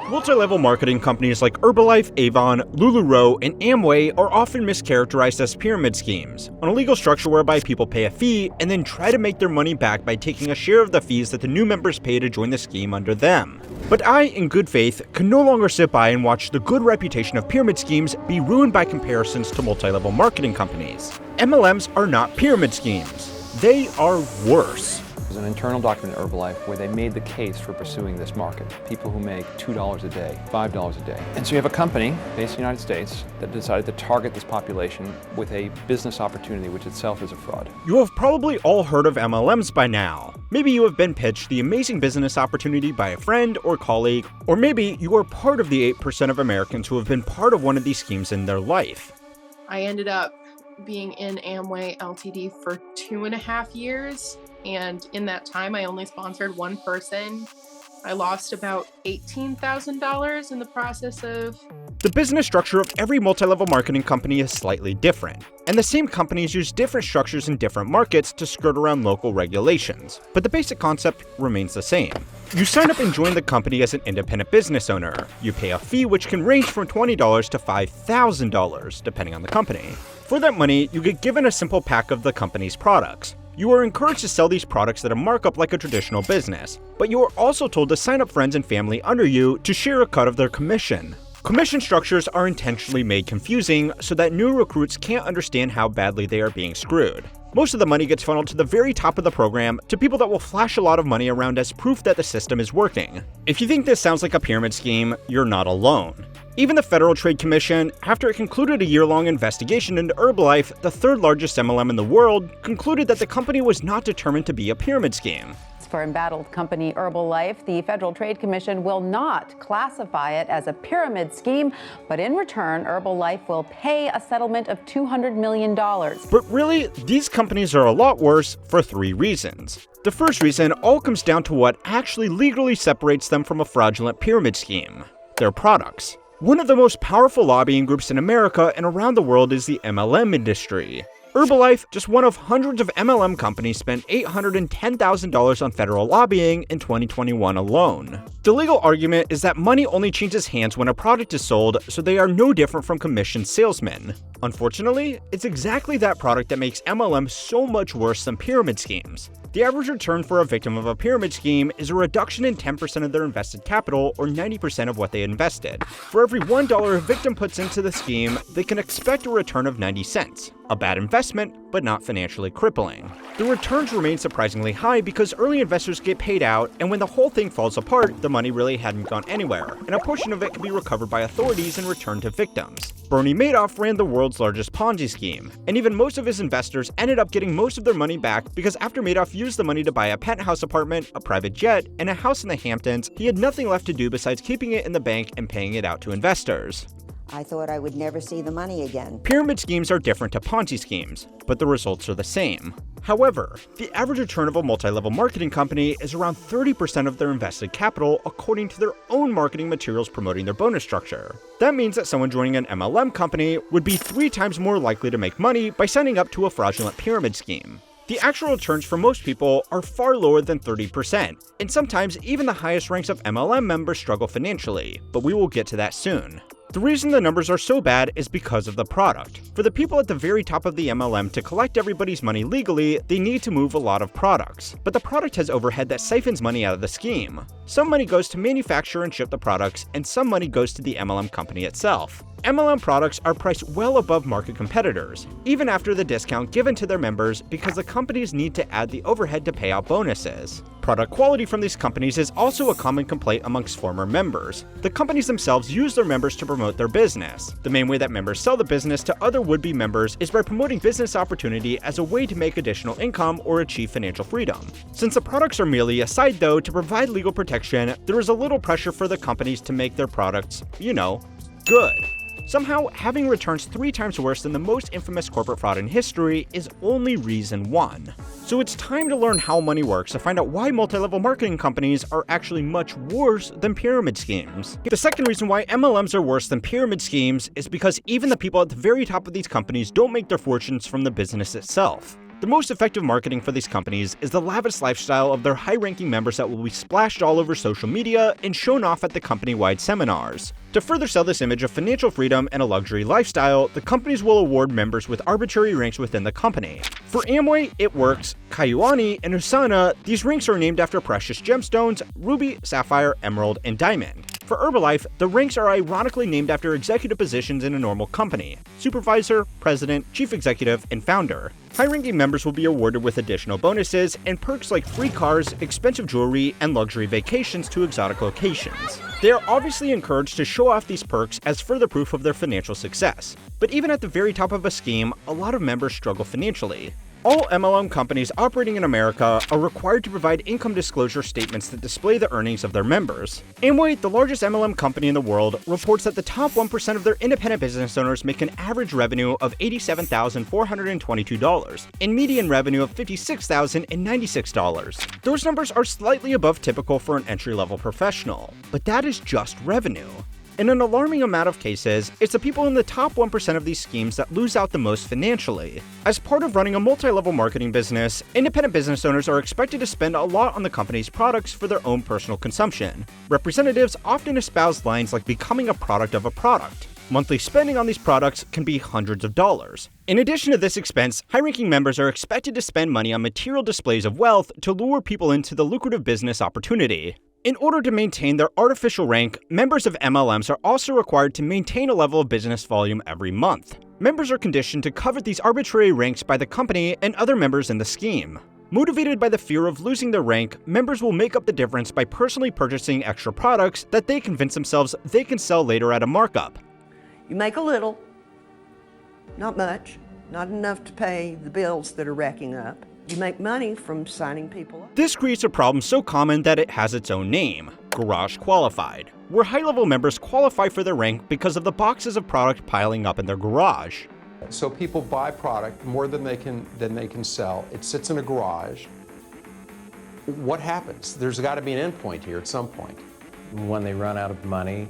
Multi-level marketing companies like Herbalife, Avon, Ro and Amway are often mischaracterized as pyramid schemes, an illegal structure whereby people pay a fee and then try to make their money back by taking a share of the fees that the new members pay to join the scheme under them. But I, in good faith, can no longer sit by and watch the good reputation of pyramid schemes be ruined by comparisons to multi-level marketing companies. MLMs are not pyramid schemes. They are worse. There's an internal document at Herbalife where they made the case for pursuing this market. People who make $2 a day, $5 a day. And so you have a company based in the United States that decided to target this population with a business opportunity which itself is a fraud. You have probably all heard of MLMs by now. Maybe you have been pitched the amazing business opportunity by a friend or colleague, or maybe you are part of the 8% of Americans who have been part of one of these schemes in their life. I ended up being in Amway Ltd for 2.5 years. And in that time, I only sponsored one person. I lost about $18,000 in the process of... The business structure of every multi-level marketing company is slightly different, and the same companies use different structures in different markets to skirt around local regulations, but the basic concept remains the same. You sign up and join the company as an independent business owner. You pay a fee which can range from $20 to $5,000, depending on the company. For that money, you get given a simple pack of the company's products. You are encouraged to sell these products at a markup like a traditional business, but you are also told to sign up friends and family under you to share a cut of their commission. Commission structures are intentionally made confusing so that new recruits can't understand how badly they are being screwed. Most of the money gets funneled to the very top of the program to people that will flash a lot of money around as proof that the system is working. If you think this sounds like a pyramid scheme, you're not alone. Even the Federal Trade Commission, after it concluded a year-long investigation into Herbalife, the third largest MLM in the world, concluded that the company was not determined to be a pyramid scheme. For embattled company Herbalife, the Federal Trade Commission will not classify it as a pyramid scheme, but in return, Herbalife will pay a settlement of $200 million. But really, these companies are a lot worse for 3 reasons. The first reason all comes down to what actually legally separates them from a fraudulent pyramid scheme: their products. One of the most powerful lobbying groups in America and around the world is the MLM industry. Herbalife, just one of hundreds of MLM companies, spent $810,000 on federal lobbying in 2021 alone. The legal argument is that money only changes hands when a product is sold, so they are no different from commissioned salesmen. Unfortunately, it's exactly that product that makes MLM so much worse than pyramid schemes. The average return for a victim of a pyramid scheme is a reduction in 10% of their invested capital, or 90% of what they invested. For every $1 a victim puts into the scheme, they can expect a return of 90 cents. A bad investment, but not financially crippling. The returns remain surprisingly high because early investors get paid out, and when the whole thing falls apart, the money really hadn't gone anywhere, and a portion of it can be recovered by authorities and returned to victims. Bernie Madoff ran the world's largest Ponzi scheme, and even most of his investors ended up getting most of their money back because after Madoff used the money to buy a penthouse apartment, a private jet, and a house in the Hamptons, he had nothing left to do besides keeping it in the bank and paying it out to investors. I thought I would never see the money again. Pyramid schemes are different to Ponzi schemes, but the results are the same. However, the average return of a multi-level marketing company is around 30% of their invested capital according to their own marketing materials promoting their bonus structure. That means that someone joining an MLM company would be 3 times more likely to make money by signing up to a fraudulent pyramid scheme. The actual returns for most people are far lower than 30%, and sometimes even the highest ranks of MLM members struggle financially, but we will get to that soon. The reason the numbers are so bad is because of the product. For the people at the very top of the MLM to collect everybody's money legally, they need to move a lot of products. But the product has overhead that siphons money out of the scheme. Some money goes to manufacture and ship the products, and some money goes to the MLM company itself. MLM products are priced well above market competitors, even after the discount given to their members because the companies need to add the overhead to pay out bonuses. Product quality from these companies is also a common complaint amongst former members. The companies themselves use their members to promote their business. The main way that members sell the business to other would-be members is by promoting business opportunity as a way to make additional income or achieve financial freedom. Since the products are merely a side though to provide legal protection, there is a little pressure for the companies to make their products, good. Somehow, having returns 3 times worse than the most infamous corporate fraud in history is only reason 1. So it's time to learn how money works to find out why multi-level marketing companies are actually much worse than pyramid schemes. The second reason why MLMs are worse than pyramid schemes is because even the people at the very top of these companies don't make their fortunes from the business itself. The most effective marketing for these companies is the lavish lifestyle of their high-ranking members that will be splashed all over social media and shown off at the company-wide seminars. To further sell this image of financial freedom and a luxury lifestyle, the companies will award members with arbitrary ranks within the company. For Amway, it works. Kayuani and Usana, these ranks are named after precious gemstones, ruby, sapphire, emerald, and diamond. For Herbalife, the ranks are ironically named after executive positions in a normal company: supervisor, president, chief executive, and founder. High-ranking members will be awarded with additional bonuses and perks like free cars, expensive jewelry, and luxury vacations to exotic locations. They are obviously encouraged to show off these perks as further proof of their financial success. But even at the very top of a scheme, a lot of members struggle financially. All MLM companies operating in America are required to provide income disclosure statements that display the earnings of their members. Amway, the largest MLM company in the world, reports that the top 1% of their independent business owners make an average revenue of $87,422 and median revenue of $56,096. Those numbers are slightly above typical for an entry-level professional, but that is just revenue. In an alarming amount of cases, it's the people in the top 1% of these schemes that lose out the most financially. As part of running a multi-level marketing business, independent business owners are expected to spend a lot on the company's products for their own personal consumption. Representatives often espouse lines like becoming a product of a product. Monthly spending on these products can be hundreds of dollars. In addition to this expense, high-ranking members are expected to spend money on material displays of wealth to lure people into the lucrative business opportunity. In order to maintain their artificial rank, members of MLMs are also required to maintain a level of business volume every month. Members are conditioned to covet these arbitrary ranks by the company and other members in the scheme. Motivated by the fear of losing their rank, members will make up the difference by personally purchasing extra products that they convince themselves they can sell later at a markup. You make a little, not much, not enough to pay the bills that are racking up. You make money from signing people up. This creates a problem so common that it has its own name: garage qualified, where high-level members qualify for their rank because of the boxes of product piling up in their garage. So people buy product more than they can sell. It sits in a garage. What happens? There's got to be an endpoint here at some point. When they run out of money,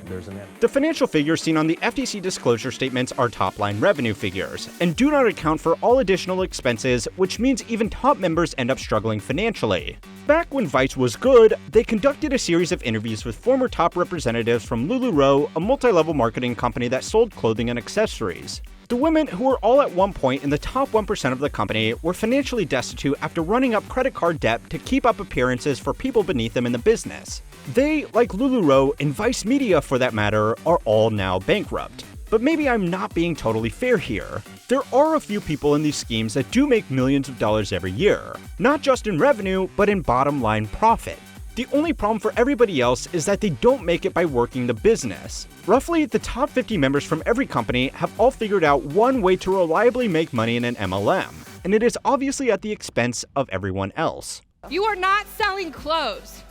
there's an end. The financial figures seen on the FTC disclosure statements are top-line revenue figures, and do not account for all additional expenses, which means even top members end up struggling financially. Back when Vice was good, they conducted a series of interviews with former top representatives from Ro, a multi-level marketing company that sold clothing and accessories. The women, who were all at one point in the top 1% of the company, were financially destitute after running up credit card debt to keep up appearances for people beneath them in the business. They, like Ro and Vice Media for that matter, are all now bankrupt. But maybe I'm not being totally fair here. There are a few people in these schemes that do make millions of dollars every year, not just in revenue, but in bottom line profit. The only problem for everybody else is that they don't make it by working the business. Roughly, the top 50 members from every company have all figured out one way to reliably make money in an MLM, and it is obviously at the expense of everyone else. You are not selling clothes.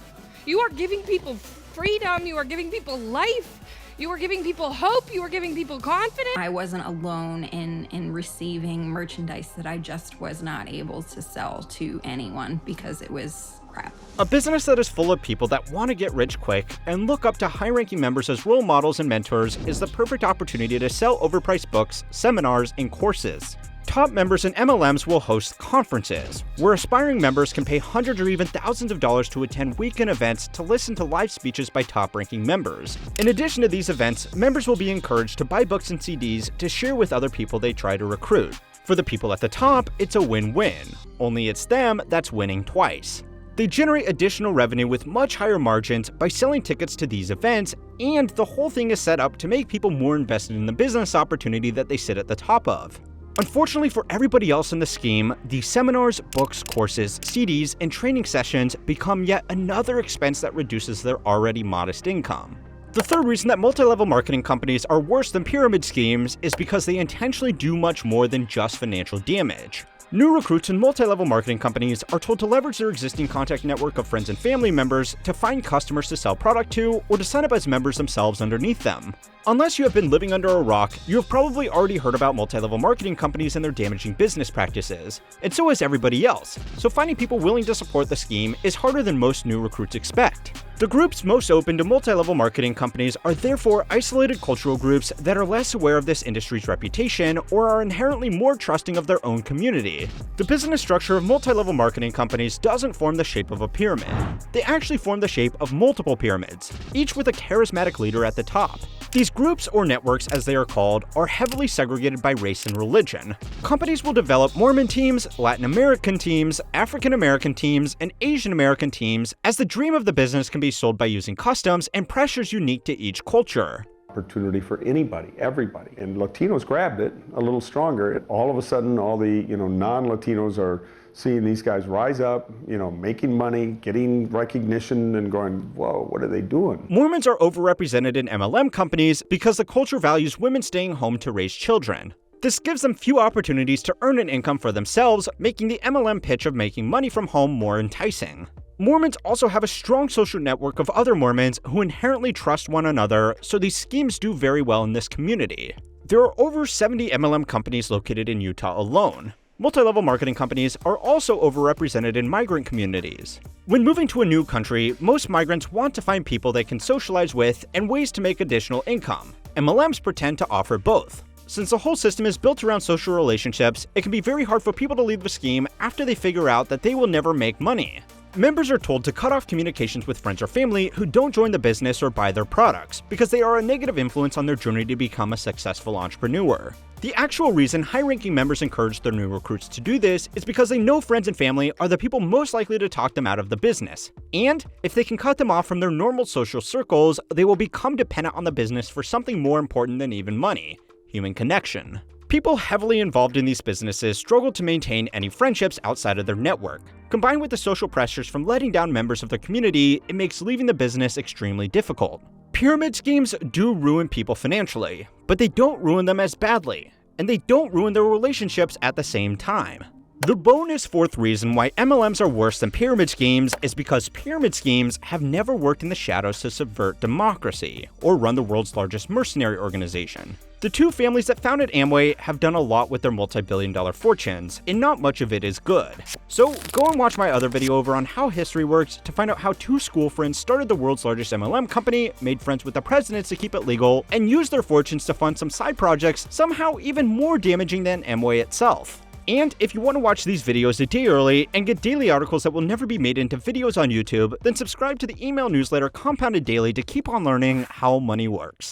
You are giving people freedom. You are giving people life. You are giving people hope. You are giving people confidence. I wasn't alone in receiving merchandise that I just was not able to sell to anyone because it was crap. A business that is full of people that want to get rich quick and look up to high-ranking members as role models and mentors is the perfect opportunity to sell overpriced books, seminars, and courses. Top members in MLMs will host conferences, where aspiring members can pay hundreds or even thousands of dollars to attend weekend events to listen to live speeches by top-ranking members. In addition to these events, members will be encouraged to buy books and CDs to share with other people they try to recruit. For the people at the top, it's a win-win, only it's them that's winning twice. They generate additional revenue with much higher margins by selling tickets to these events, and the whole thing is set up to make people more invested in the business opportunity that they sit at the top of. Unfortunately for everybody else in the scheme, the seminars, books, courses, CDs, and training sessions become yet another expense that reduces their already modest income. The third reason that multi-level marketing companies are worse than pyramid schemes is because they intentionally do much more than just financial damage. New recruits in multi-level marketing companies are told to leverage their existing contact network of friends and family members to find customers to sell product to or to sign up as members themselves underneath them. Unless you have been living under a rock, you have probably already heard about multi-level marketing companies and their damaging business practices, and so has everybody else, so finding people willing to support the scheme is harder than most new recruits expect. The groups most open to multi-level marketing companies are therefore isolated cultural groups that are less aware of this industry's reputation or are inherently more trusting of their own community. reality. The business structure of multi-level marketing companies doesn't form the shape of a pyramid. They actually form the shape of multiple pyramids, each with a charismatic leader at the top. These groups, or networks as they are called, are heavily segregated by race and religion. Companies will develop Mormon teams, Latin American teams, African American teams, and Asian American teams, as the dream of the business can be sold by using customs and pressures unique to each culture. Opportunity for anybody, everybody. And Latinos grabbed it a little stronger. All of a sudden, all the non-Latinos are seeing these guys rise up, making money, getting recognition, and going, whoa, what are they doing? Mormons are overrepresented in MLM companies because the culture values women staying home to raise children. This gives them few opportunities to earn an income for themselves, making the MLM pitch of making money from home more enticing. Mormons also have a strong social network of other Mormons who inherently trust one another, so these schemes do very well in this community. There are over 70 MLM companies located in Utah alone. Multi-level marketing companies are also overrepresented in migrant communities. When moving to a new country, most migrants want to find people they can socialize with and ways to make additional income. MLMs pretend to offer both. Since the whole system is built around social relationships, it can be very hard for people to leave the scheme after they figure out that they will never make money. Members are told to cut off communications with friends or family who don't join the business or buy their products, because they are a negative influence on their journey to become a successful entrepreneur. The actual reason high-ranking members encourage their new recruits to do this is because they know friends and family are the people most likely to talk them out of the business. And if they can cut them off from their normal social circles, they will become dependent on the business for something more important than even money: human connection. People heavily involved in these businesses struggle to maintain any friendships outside of their network. Combined with the social pressures from letting down members of their community, it makes leaving the business extremely difficult. Pyramid schemes do ruin people financially, but they don't ruin them as badly, and they don't ruin their relationships at the same time. The bonus fourth reason why MLMs are worse than pyramid schemes is because pyramid schemes have never worked in the shadows to subvert democracy or run the world's largest mercenary organization. The two families that founded Amway have done a lot with their multi-billion-dollar fortunes, and not much of it is good. So go and watch my other video over on how history works to find out how two school friends started the world's largest MLM company, made friends with the presidents to keep it legal, and used their fortunes to fund some side projects somehow even more damaging than Amway itself. And if you want to watch these videos a day early and get daily articles that will never be made into videos on YouTube, then subscribe to the email newsletter Compounded Daily to keep on learning how money works.